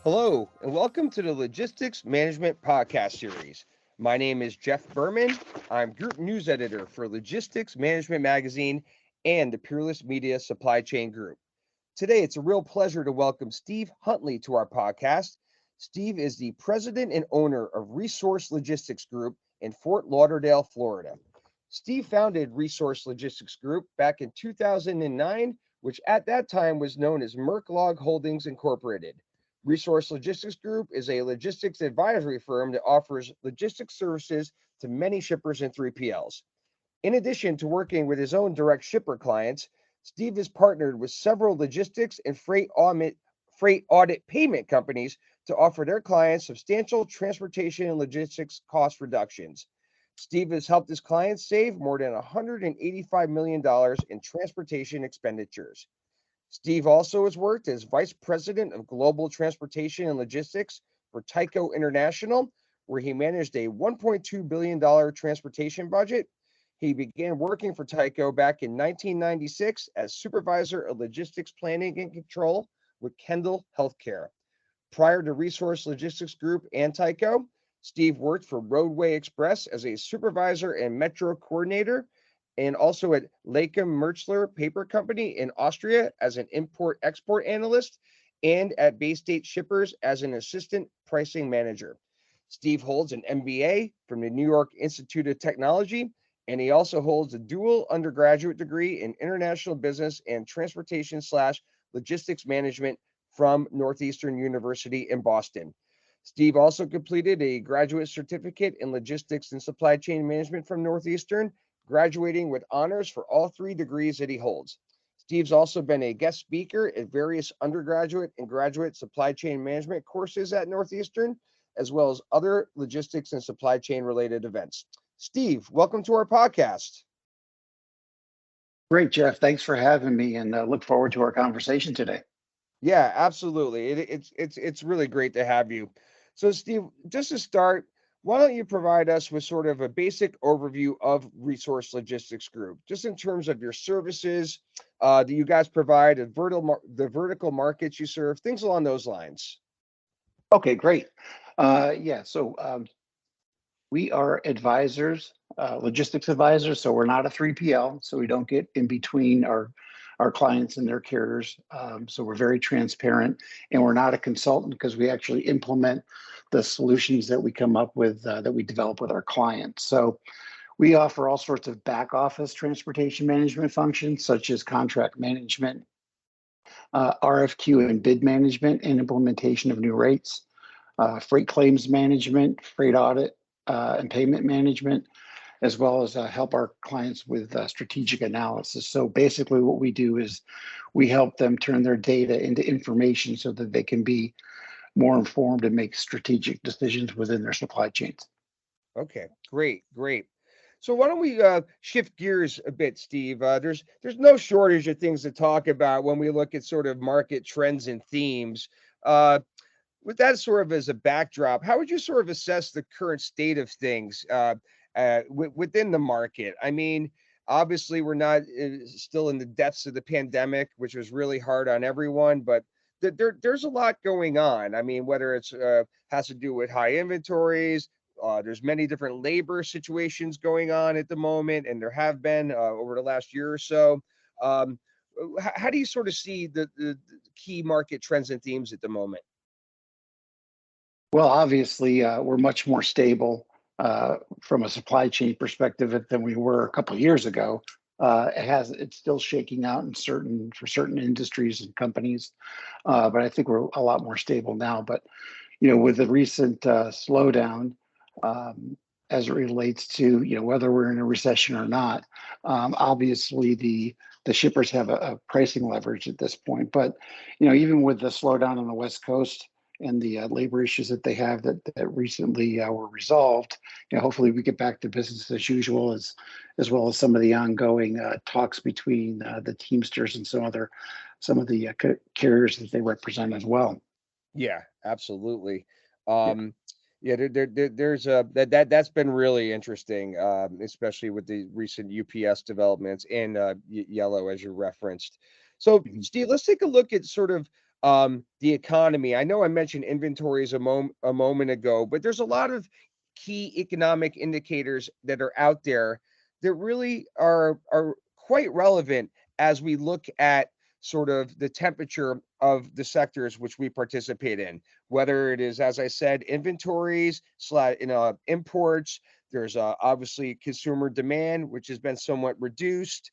Hello, and welcome to the Logistics Management Podcast Series. My name is Jeff Berman. I'm Group News Editor for Logistics Management Magazine and the Peerless Media Supply Chain Group. Today, it's a real pleasure to welcome Steve Huntley to our podcast. Steve is the president and owner of Resource Logistics Group in Fort Lauderdale, Florida. Steve founded Resource Logistics Group back in 2009, which at that time was known as Merklog Holdings Incorporated. Resource Logistics Group is a logistics advisory firm that offers logistics services to many shippers and 3PLs. In addition to working with his own direct shipper clients, Steve has partnered with several logistics and freight audit payment companies to offer their clients substantial transportation and logistics cost reductions. Steve has helped his clients save more than $185 million in transportation expenditures. Steve also has worked as Vice President of Global Transportation and Logistics for Tyco International, where he managed a $1.2 billion transportation budget. He began working for Tyco back in 1996 as Supervisor of Logistics Planning and Control with Kendall Healthcare. Prior to Resource Logistics Group and Tyco, Steve worked for Roadway Express as a supervisor and metro coordinator, and also at Lakem Merchler Paper Company in Austria as an import-export analyst, and at Bay State Shippers as an assistant pricing manager. Steve holds an MBA from the New York Institute of Technology, and he also holds a dual undergraduate degree in international business and transportation/logistics management from Northeastern University in Boston. Steve also completed a graduate certificate in logistics and supply chain management from Northeastern, graduating with honors for all three degrees that he holds. Steve's also been a guest speaker at various undergraduate and graduate supply chain management courses at Northeastern, as well as other logistics and supply chain related events. Steve, welcome to our podcast. Great, Jeff. Thanks for having me, and look forward to our conversation today. Yeah, absolutely. It's really great to have you. So, Steve, just to start, why don't you provide us with sort of a basic overview of Resource Logistics Group, just in terms of your services that you guys provide, the vertical markets you serve, things along those lines. Okay, great. We are advisors, logistics advisors. So we're not a 3PL, so we don't get in between our clients and their carriers. So we're very transparent, and we're not a consultant because we actually implement the solutions that we come up with, that we develop with our clients. So we offer all sorts of back office transportation management functions, such as contract management, RFQ and bid management, and implementation of new rates, freight claims management, freight audit, and payment management, as well as help our clients with strategic analysis. So basically what we do is we help them turn their data into information so that they can be more informed and make strategic decisions within their supply chains. Okay, great. So why don't we shift gears a bit, Steve? There's no shortage of things to talk about when we look at sort of market trends and themes. Uh, with that sort of as a backdrop, how would you sort of assess the current state of things within the market? I mean, obviously, we're not still in the depths of the pandemic, which was really hard on everyone, but there's a lot going on. I mean, whether it's has to do with high inventories, there's many different labor situations going on at the moment, and there have been over the last year or so. Um, how do you sort of see the key market trends and themes at the moment? Well, obviously, we're much more stable from a supply chain perspective than we were a couple of years ago. It's still shaking out for certain industries and companies, but I think we're a lot more stable now. But with the recent slowdown, as it relates to whether we're in a recession or not, obviously the shippers have a pricing leverage at this point. But even with the slowdown on the West Coast and the labor issues that they have that recently were resolved, hopefully we get back to business as usual, as well as some of the ongoing talks between the Teamsters and some of the carriers that they represent as well. Yeah, absolutely. Yeah. Um, yeah, there's that's been really interesting, especially with the recent UPS developments and Yellow, as you referenced. So, Mhm. Steve, let's take a look at sort of The economy. I know I mentioned inventories a moment ago, but there's a lot of key economic indicators that are out there that really are quite relevant as we look at sort of the temperature of the sectors which we participate in, whether it is, as I said, inventories, imports. There's obviously consumer demand, which has been somewhat reduced.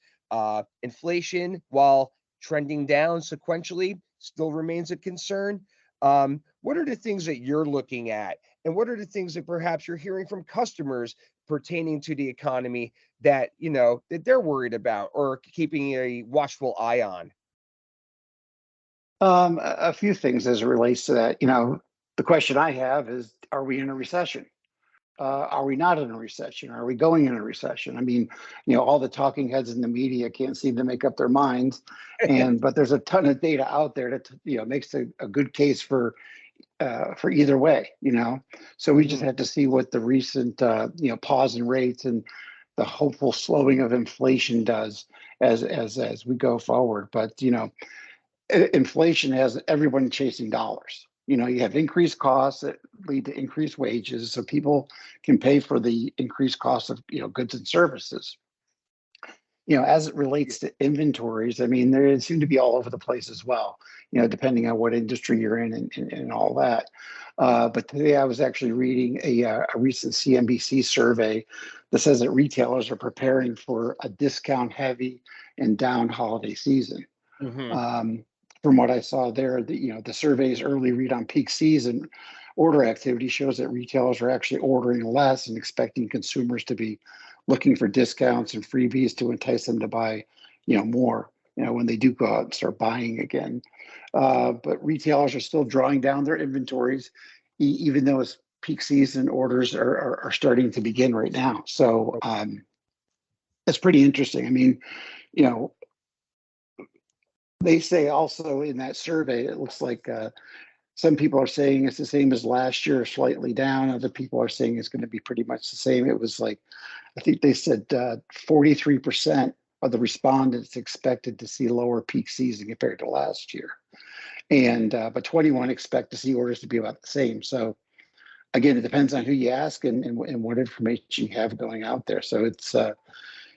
Inflation, while trending down sequentially, still remains a concern. What are the things that you're looking at? And what are the things that perhaps you're hearing from customers pertaining to the economy that, that they're worried about or keeping a watchful eye on? A few things as it relates to that. The question I have is, are we in a recession? Are we not in a recession? Are we going in a recession? I mean, all the talking heads in the media can't seem to make up their minds, but there's a ton of data out there that makes a good case for either way. So we just Mhm. have to see what the recent pause in rates and the hopeful slowing of inflation does as we go forward. But inflation has everyone chasing dollars. You have increased costs that lead to increased wages, so people can pay for the increased cost of goods and services. As it Yeah. relates to inventories, I mean, they seem to be all over the place as well. Depending on what industry you're in and all that. But today I was actually reading a recent CNBC survey that says that retailers are preparing for a discount-heavy and down holiday season. Mhm. Um, from what I saw there, the survey's early read on peak season order activity shows that retailers are actually ordering less and expecting consumers to be looking for discounts and freebies to entice them to buy, more, when they do go out and start buying again. But retailers are still drawing down their inventories, even though it's peak season orders are starting to begin right now. So it's pretty interesting. I mean, you know, they say also in that survey, it looks like some people are saying it's the same as last year, slightly down. Other people are saying it's going to be pretty much the same. It was like, I think they said 43% of the respondents expected to see lower peak season compared to last year. But 21 expect to see orders to be about the same. So again, it depends on who you ask and what information you have going out there. So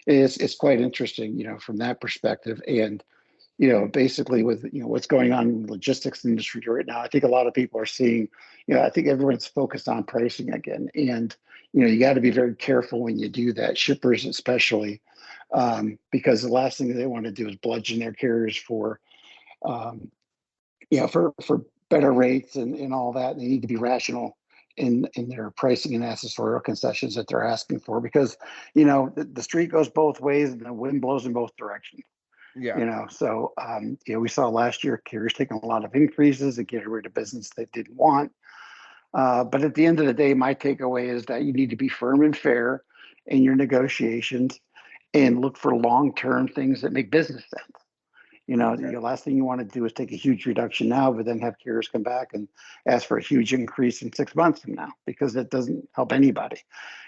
it's quite interesting, from that perspective. And basically with what's going on in the logistics industry right now, I think a lot of people are seeing, I think everyone's focused on pricing again, and you got to be very careful when you do that, shippers especially, because the last thing they want to do is bludgeon their carriers for, um, for better rates and all that. And they need to be rational in their pricing and accessorial concessions that they're asking for, because the street goes both ways and the wind blows in both directions. Yeah. So we saw last year carriers taking a lot of increases and getting rid of business they didn't want. But at the end of the day, my takeaway is that you need to be firm and fair in your negotiations and look for long-term things that make business sense. Okay. The last thing you want to do is take a huge reduction now, but then have carriers come back and ask for a huge increase in 6 months from now, because that doesn't help anybody.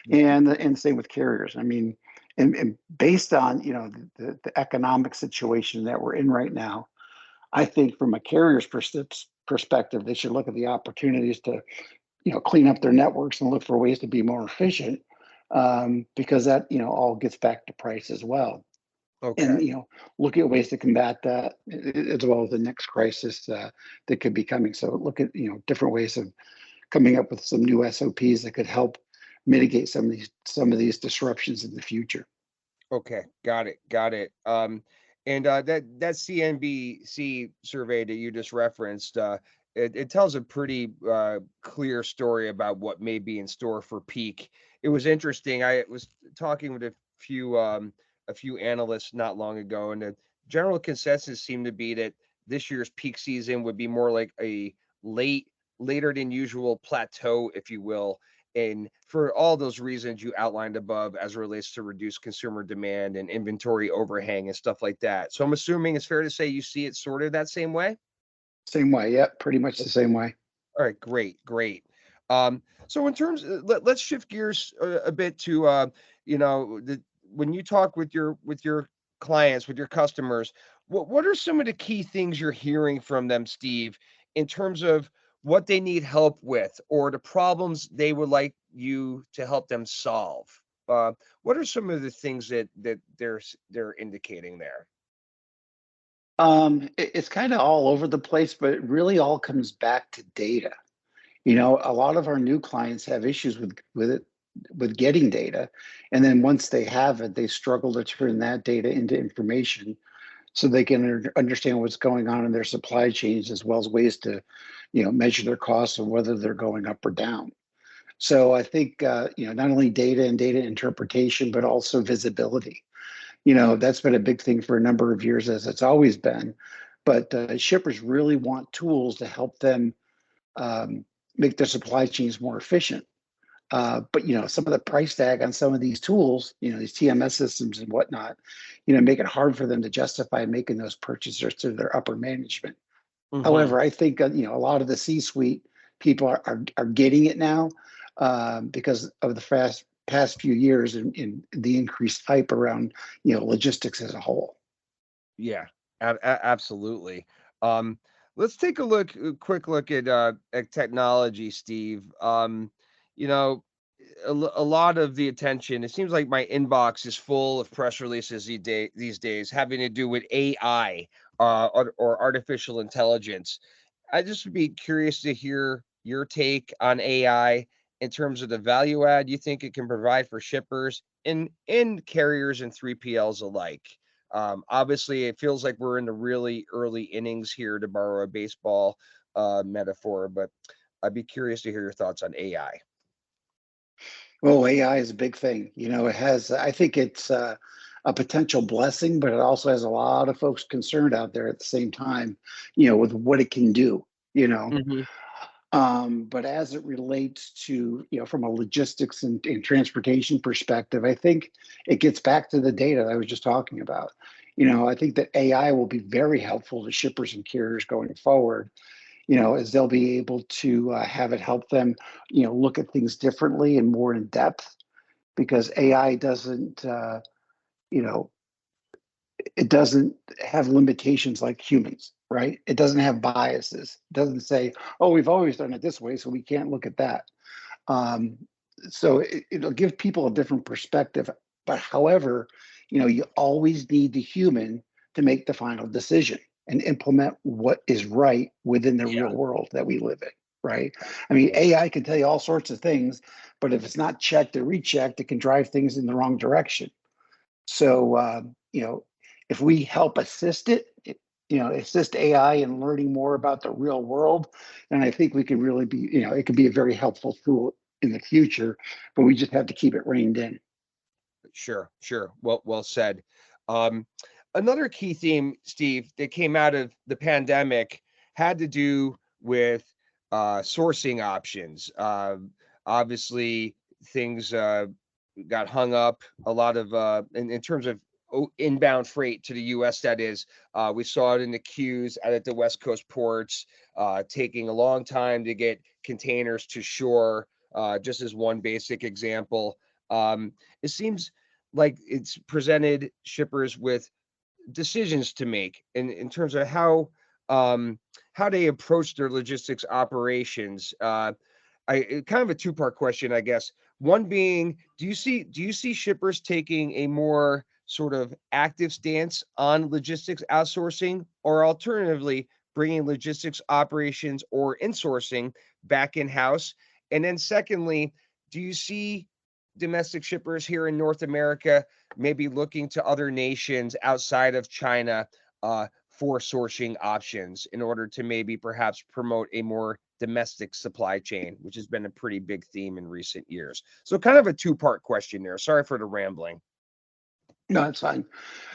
Yeah. And same with carriers. I mean, and based on the economic situation that we're in right now, I think from a carrier's perspective, they should look at the opportunities to clean up their networks and look for ways to be more efficient, because that all gets back to price as well. And Okay. look at ways to combat that, as well as the next crisis that could be coming. So look at different ways of coming up with some new SOPs that could help mitigate some of these disruptions in the future. Okay, got it, got it. And that CNBC survey that you just referenced, it tells a pretty clear story about what may be in store for peak. It was interesting. I was talking with a few analysts not long ago, and the general consensus seemed to be that this year's peak season would be more like a later than usual plateau, if you will, and for all those reasons you outlined above as it relates to reduced consumer demand and inventory overhang and stuff like that. So I'm assuming it's fair to say you see it sort of that same way? Same way, yeah, pretty much the same way. All right, great, great. So in terms, let's shift gears a bit to, the when you talk with your clients, with your customers, what are some of the key things you're hearing from them, Steve, in terms of what they need help with or the problems they would like you to help them solve? Uh, what are some of the things that they're indicating there? It's kind of all over the place, but it really all comes back to data. You know, a lot of our new clients have issues with getting data, and then once they have it, they struggle to turn that data into information so they can understand what's going on in their supply chains as well as ways to, measure their costs and whether they're going up or down. So I think not only data and data interpretation, but also visibility. That's been a big thing for a number of years, as it's always been. But shippers really want tools to help them um, make their supply chains more efficient. But some of the price tag on some of these tools, these TMS systems and whatnot, make it hard for them to justify making those purchases to their upper management. Hmm. However, I think a lot of the C-suite people are getting it now because of the past few years in the increased hype around logistics as a whole. Yeah, absolutely. Um, let's take a quick look at technology, Steve. You know, a lot of the attention. It seems like my inbox is full of press releases these days having to do with AI, or artificial intelligence. I just would be curious to hear your take on AI in terms of the value add you think it can provide for shippers and carriers and 3PLs alike. Obviously, it feels like we're in the really early innings here, to borrow a baseball metaphor, but I'd be curious to hear your thoughts on AI. Well, AI is a big thing. It has, I think it's a potential blessing, but it also has a lot of folks concerned out there at the same time, with what it can do, you know. Hmm. But as it relates to, from a logistics and transportation perspective, I think it gets back to the data that I was just talking about. I think that AI will be very helpful to shippers and carriers going forward, as they'll be able to have it help them, look at things differently and more in depth because AI doesn't, you know, it doesn't have limitations like humans, right? It doesn't have biases. It doesn't say, oh, we've always done it this way, so we can't look at that. Um, so it'll give people a different perspective. But however, you always need the human to make the final decision and implement what is right within the Yeah, real world that we live in, right? I mean, AI can tell you all sorts of things, but if it's not checked or rechecked, it can drive things in the wrong direction. So, if we help assist AI in learning more about the real world, then I think we could really be, it could be a very helpful tool in the future, but we just have to keep it reined in. sure, sure. Well said. Um, another key theme, Steve, that came out of the pandemic had to do with sourcing options. Obviously, things got hung up. A lot of in terms of inbound freight to the U.S. That is, we saw it in the queues out at the West Coast ports, taking a long time to get containers to shore. Just as one basic example, it seems like it's presented shippers with decisions to make in terms of how they approach their logistics operations. Kind of a two-part question, I guess. One being, do you see shippers taking a more sort of active stance on logistics outsourcing, or alternatively bringing logistics operations or insourcing back in-house? And then secondly, do you see domestic shippers here in North America maybe looking to other nations outside of China for sourcing options in order to maybe perhaps promote a more domestic supply chain, which has been a pretty big theme in recent years. So, kind of a two-part question there. Sorry for the rambling. No, that's fine.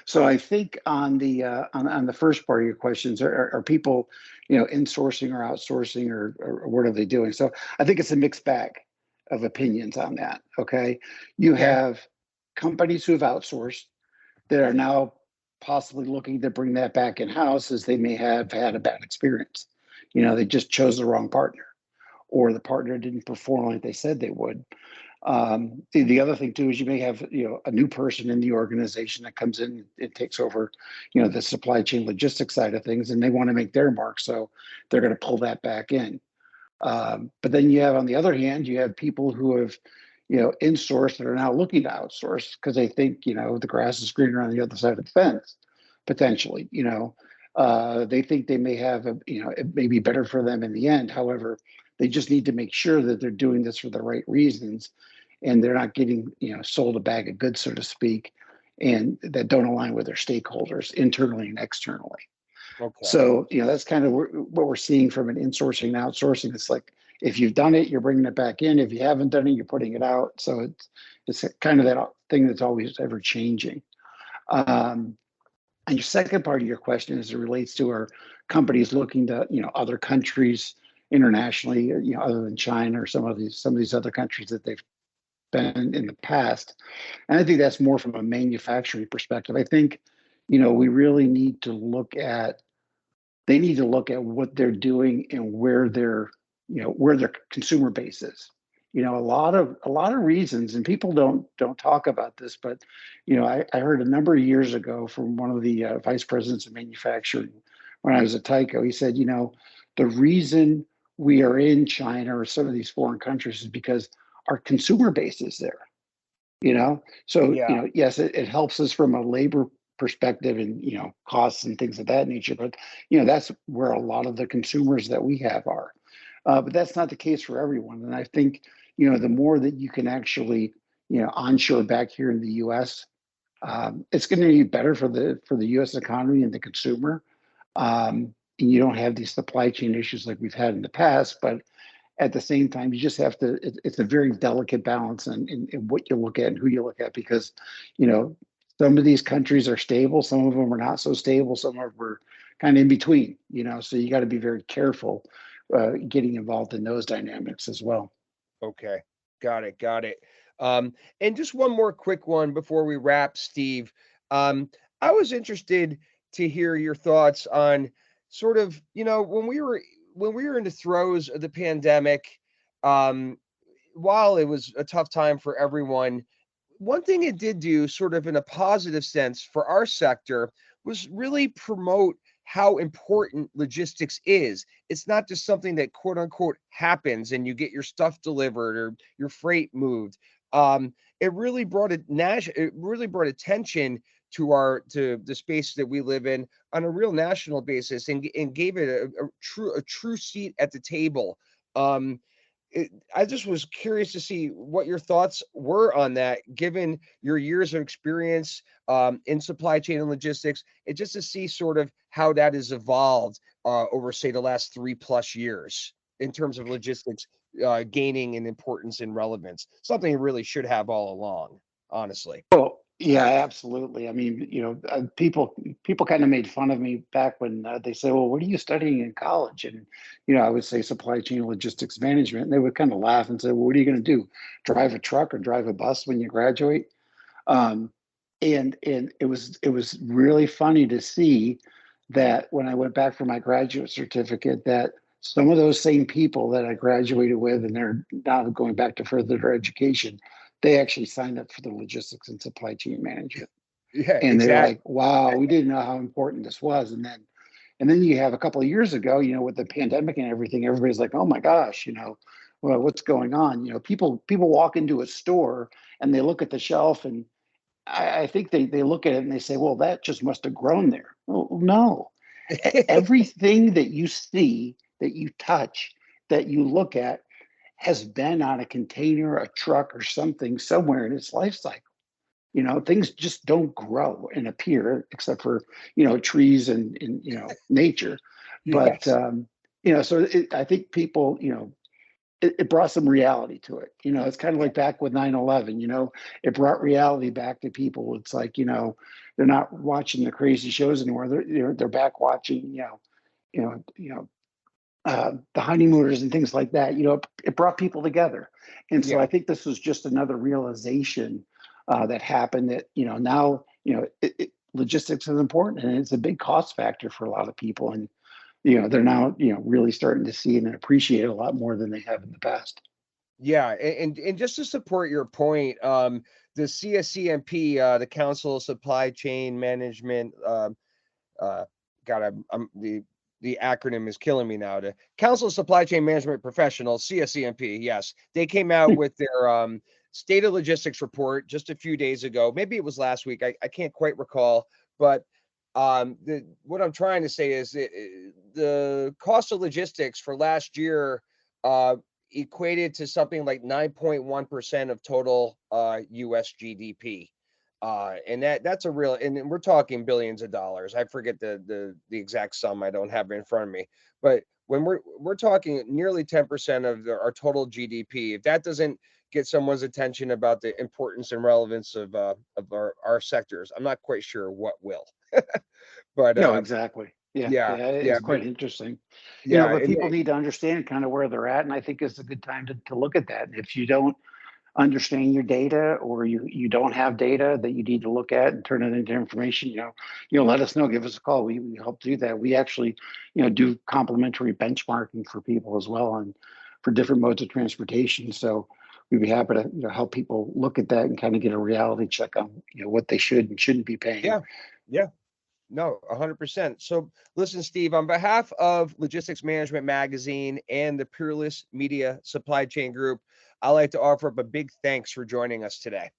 So I think on the first part of your questions, are people, insourcing or outsourcing or what are they doing? So I think it's a mixed bag of opinions on that. Okay. You Okay. have companies who have outsourced that are now possibly looking to bring that back in house as they may have had a bad experience. They just chose the wrong partner or the partner didn't perform like they said they would. The other thing too is you may have a new person in the organization that comes in and takes over the supply chain logistics side of things, and they want to make their mark, so they're going to pull that back in. But then you have, on the other hand, you have people who have insourced that are now looking to outsource because they think the grass is greener on the other side of the fence, potentially. They think they may have it may be better for them in the end. However, they just need to make sure that they're doing this for the right reasons, and they're not getting sold a bag of goods, so to speak, and that don't align with their stakeholders internally and externally. Okay. So that's kind of what we're seeing from an insourcing and outsourcing. It's like, if you've done it, you're bringing it back in. If you haven't done it, you're putting it out. So it's kind of that thing that's always ever changing. And your second part of your question, as it relates to our companies looking to other countries internationally, other than China or some of these other countries that they've been in the past. And I think that's more from a manufacturing perspective. I think we really need to look at what they're doing and where their consumer base is. A lot of reasons, and people don't talk about this, but I heard a number of years ago from one of the vice presidents of manufacturing when I was at Tyco. He said, the reason we are in China or some of these foreign countries is because our consumer base is there. So Yeah. yes, it helps us from a labor perspective and costs and things of that nature, but that's where a lot of the consumers that we have are. But that's not the case for everyone, and I think the more that you can actually onshore back here in the U.S., it's going to be better for the U.S. economy and the consumer. And you don't have these supply chain issues like we've had in the past, but at the same time, you just have to, it's a very delicate balance in what you look at and who you look at, because, some of these countries are stable, some of them are not so stable, some of them are kind of in between, so you got to be very careful getting involved in those dynamics as well. Okay. Got it. Got it. And just one more quick one before we wrap, Steve. Um, I was interested to hear your thoughts on sort of, when we were in the throes of the pandemic, um, while it was a tough time for everyone, one thing it did do, sort of in a positive sense for our sector, was really promote how important logistics is. It's not just something that quote unquote happens and you get your stuff delivered or your freight moved. It really brought attention to the space that we live in on a real national basis, and gave it a true seat at the table. Um, I just was curious to see what your thoughts were on that, given your years of experience in supply chain and logistics, and just to see sort of how that has evolved over, say, the last 3+ years in terms of logistics gaining in importance and relevance. Something it really should have all along, honestly. Well, yeah, absolutely. I mean, people kind of made fun of me back when they say, "Well, what are you studying in college?" And I would say supply chain logistics management, and they would kind of laugh and say, "Well, what are you going to do? Drive a truck or drive a bus when you graduate?" Um, and it was really funny to see that when I went back for my graduate certificate, that some of those same people that I graduated with, and they're now going back to further education, they actually signed up for the logistics and supply chain management. Yeah, And they're exactly. like, wow, we didn't know how important this was. And then you have a couple of years ago, with the pandemic and everything, everybody's like, oh my gosh, well, what's going on? People walk into a store and they look at the shelf, and I think they look at it and they say, well, that just must have grown there. Well, no. Everything that you see, that you touch, that you look at has been on a container, a truck, or something somewhere in its life cycle. Things just don't grow and appear except for, trees and nature. But, Yes. so I think people, it brought some reality to it. It's kind of like back with 9/11, it brought reality back to people. It's like, they're not watching the crazy shows anymore. They're back watching, you know, you know, the honeymooners and things like that. It brought people together. And so Yeah. I think this was just another realization that happened, that, now, logistics is important, and it's a big cost factor for a lot of people. And, they're now, really starting to see it and appreciate it a lot more than they have in the past. Yeah, and just to support your point, the CSCMP, the Council of Supply Chain Management, uh, God, I'm the acronym is killing me now. The Council of Supply Chain Management Professionals, CSCMP. Yes, they came out with their State of Logistics report just a few days ago. Maybe it was last week. I can't quite recall, but what I'm trying to say is the cost of logistics for last year uh, equated to something like 9.1% of total US GDP. And that's a real, and we're talking billions of dollars. I forget the exact sum. I don't have it in front of me, but when we're talking nearly 10% of our total GDP, if that doesn't get someone's attention about the importance and relevance of our sectors, I'm not quite sure what will. But No, exactly. Yeah, yeah, yeah, yeah, it's but quite interesting. yeah, But and people need to understand kind of where they're at, and I think it's a good time to look at that. If you don't understand your data, or you don't have data that you need to look at and turn it into information, let us know, give us a call. We help do that. We actually, do complimentary benchmarking for people as well on for different modes of transportation. So we'd be happy to help people look at that and kind of get a reality check on what they should and shouldn't be paying. yeah, yeah. No, 100%. So listen, Steve, on behalf of Logistics Management Magazine and the Peerless Media Supply Chain Group, I'd like to offer up a big thanks for joining us today.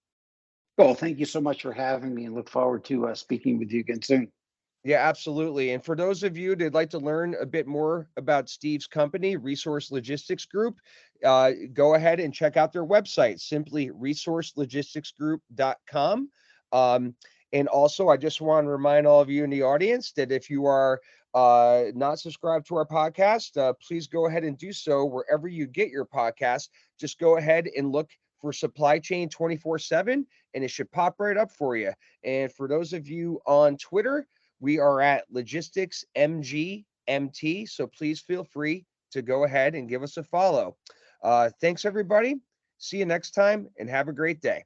Well, thank you so much for having me, and look forward to speaking with you again soon. Yeah, absolutely. And for those of you that'd like to learn a bit more about Steve's company, Resource Logistics Group, go ahead and check out their website, simply resourcelogisticsgroup.com. And also, I just want to remind all of you in the audience that if you are not subscribed to our podcast, please go ahead and do so wherever you get your podcast. Just go ahead and look for Supply Chain 24/7, and it should pop right up for you. And for those of you on Twitter, we are at Logistics MGMT, so please feel free to go ahead and give us a follow. Thanks, everybody. See you next time, and have a great day.